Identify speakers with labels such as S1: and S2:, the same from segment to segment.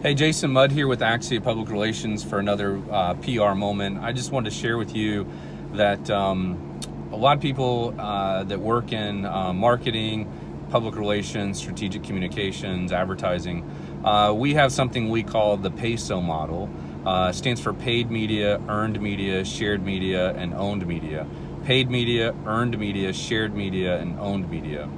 S1: Hey, Jason Mudd here with Axia Public Relations for another PR moment. I just wanted to share with you that a lot of people that work in marketing, public relations, strategic communications, advertising, we have something we call the PESO model. It stands for paid media, earned media, shared media, and owned media. Paid media, earned media, shared media, and owned media.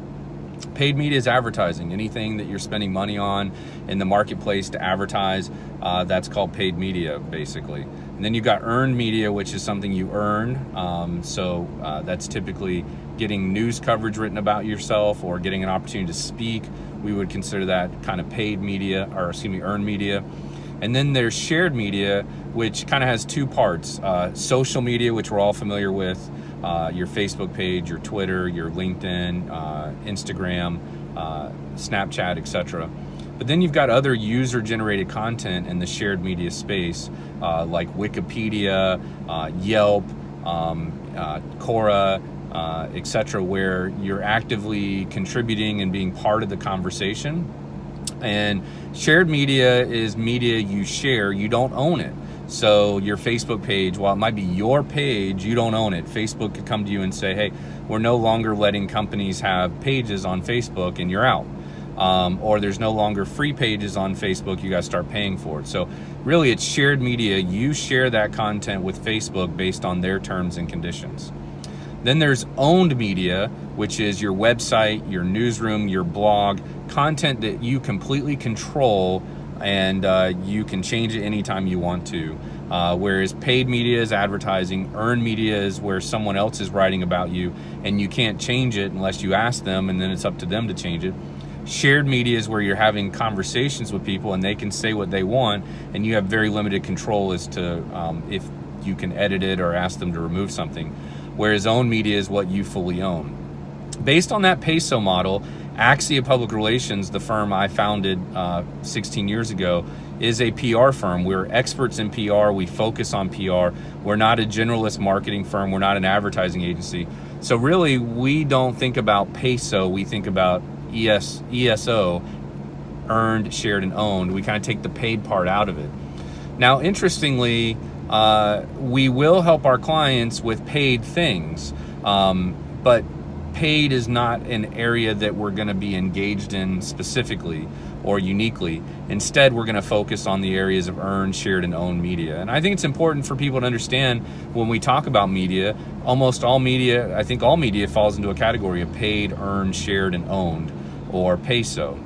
S1: Paid media is advertising. Anything that you're spending money on in the marketplace to advertise, that's called paid media, basically. And then you've got earned media, which is something you earn. That's typically getting news coverage written about yourself or getting an opportunity to speak. We would consider that kind of paid media, or earned media. And then there's shared media, which kind of has two parts. Social media, which we're all familiar with. Your Facebook page, your Twitter, your LinkedIn, Instagram, Snapchat, etc. But then you've got other user-generated content in the shared media space, like Wikipedia, Yelp, Quora, etc., where you're actively contributing and being part of the conversation. And shared media is media you share, you don't own it. So your Facebook page, while it might be your page, you don't own it. Facebook could come to you and say, hey, we're no longer letting companies have pages on Facebook and you're out. Or there's no longer free pages on Facebook, you guys start paying for it. So really it's shared media. You share that content with Facebook based on their terms and conditions. Then there's owned media, which is your website, your newsroom, your blog, content that you completely control, and you can change it anytime you want to. Whereas paid media is advertising, earned media is where someone else is writing about you and you can't change it unless you ask them, and then it's up to them to change it. Shared media is where you're having conversations with people and they can say what they want and you have very limited control as to if you can edit it or ask them to remove something. Whereas owned media is what you fully own. Based on that PESO model, Axia Public Relations, the firm I founded 16 years ago, is a PR firm. We're experts in PR. We focus on PR. We're not a generalist marketing firm. We're not an advertising agency. So really, we don't think about PESO. We think about ESO, earned, shared, and owned. We kind of take the paid part out of it. Now, interestingly, we will help our clients with paid things, but paid is not an area that we're going to be engaged in specifically or uniquely. Instead, we're going to focus on the areas of earned, shared, and owned media. And I think it's important for people to understand when we talk about media, almost all media, I think all media falls into a category of paid, earned, shared, and owned, or PESO.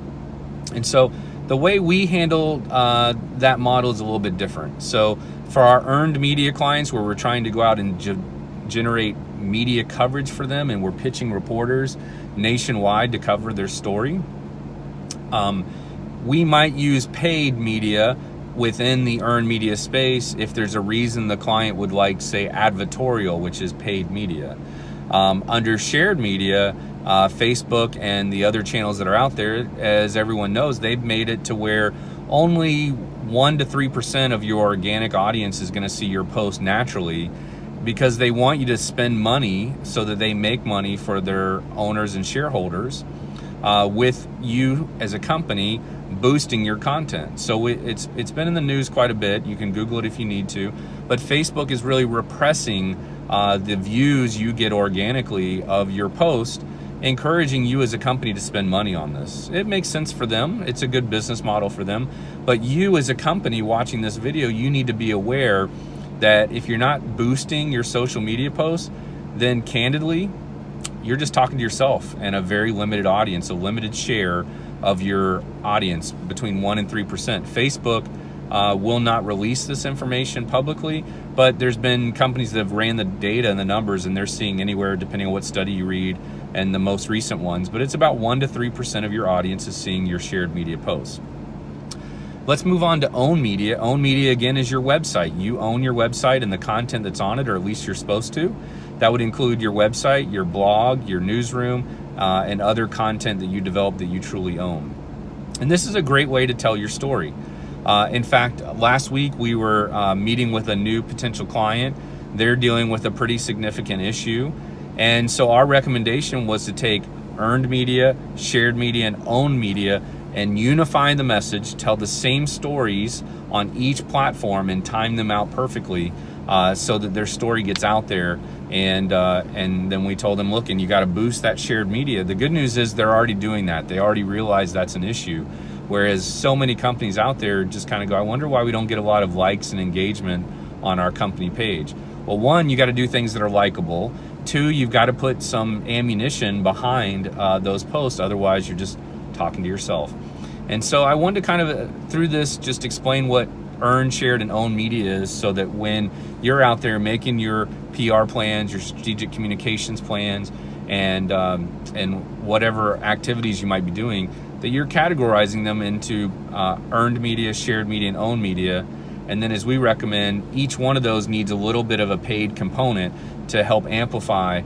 S1: And so the way we handle that model is a little bit different. So for our earned media clients, where we're trying to go out and generate media coverage for them and we're pitching reporters nationwide to cover their story, we might use paid media within the earned media space if there's a reason the client would like, say, advertorial, which is paid media. Under shared media, Facebook and the other channels that are out there, as everyone knows, they've made it to where only 1 to 3% of your organic audience is going to see your post naturally, because they want you to spend money so that they make money for their owners and shareholders, with you as a company boosting your content. So it's been in the news quite a bit. You can Google it if you need to, but Facebook is really repressing the views you get organically of your post, encouraging you as a company to spend money on this. It makes sense for them. It's a good business model for them. But you as a company watching this video, you need to be aware that if you're not boosting your social media posts, then candidly, you're just talking to yourself and a very limited audience, a limited share of your audience, between 1 and 3%. Facebook will not release this information publicly, but there's been companies that have ran the data and the numbers, and they're seeing anywhere, depending on what study you read and the most recent ones, but it's about 1 to 3% of your audience is seeing your shared media posts. Let's move on to own media. Own media, again, is your website. You own your website and the content that's on it, or at least you're supposed to. That would include your website, your blog, your newsroom, and other content that you develop that you truly own. And this is a great way to tell your story. In fact, last week we were meeting with a new potential client. They're dealing with a pretty significant issue. And so our recommendation was to take earned media, shared media, and owned media and unify the message, tell the same stories on each platform and time them out perfectly so that their story gets out there. And then we told them, look, and you got to boost that shared media. The good news is they're already doing that. They already realize that's an issue. Whereas so many companies out there just kind of go, I wonder why we don't get a lot of likes and engagement on our company page. Well, one, you got to do things that are likable. Two, you've got to put some ammunition behind those posts. Otherwise, you're just talking to yourself. And so I wanted to kind of, through this, just explain what earned, shared, and owned media is, so that when you're out there making your PR plans, your strategic communications plans, and whatever activities you might be doing, that you're categorizing them into earned media, shared media, and owned media. And then, as we recommend, each one of those needs a little bit of a paid component to help amplify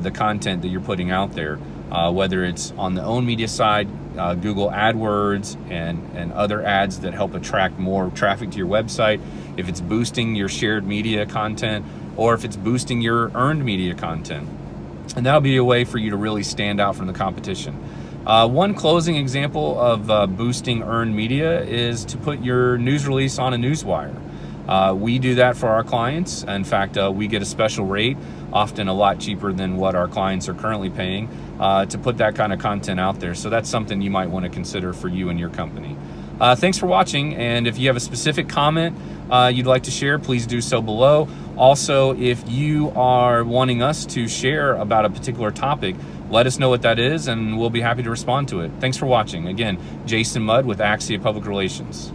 S1: the content that you're putting out there, whether it's on the owned media side, Google AdWords and other ads that help attract more traffic to your website, if it's boosting your shared media content, or if it's boosting your earned media content. And that'll be a way for you to really stand out from the competition. One closing example of boosting earned media is to put your news release on a newswire. We do that for our clients. In fact, we get a special rate, often a lot cheaper than what our clients are currently paying, to put that kind of content out there. So that's something you might want to consider for you and your company. Thanks for watching, and if you have a specific comment you'd like to share, please do so below. Also, if you are wanting us to share about a particular topic, let us know what that is, and we'll be happy to respond to it. Thanks for watching. Again, Jason Mudd with Axia Public Relations.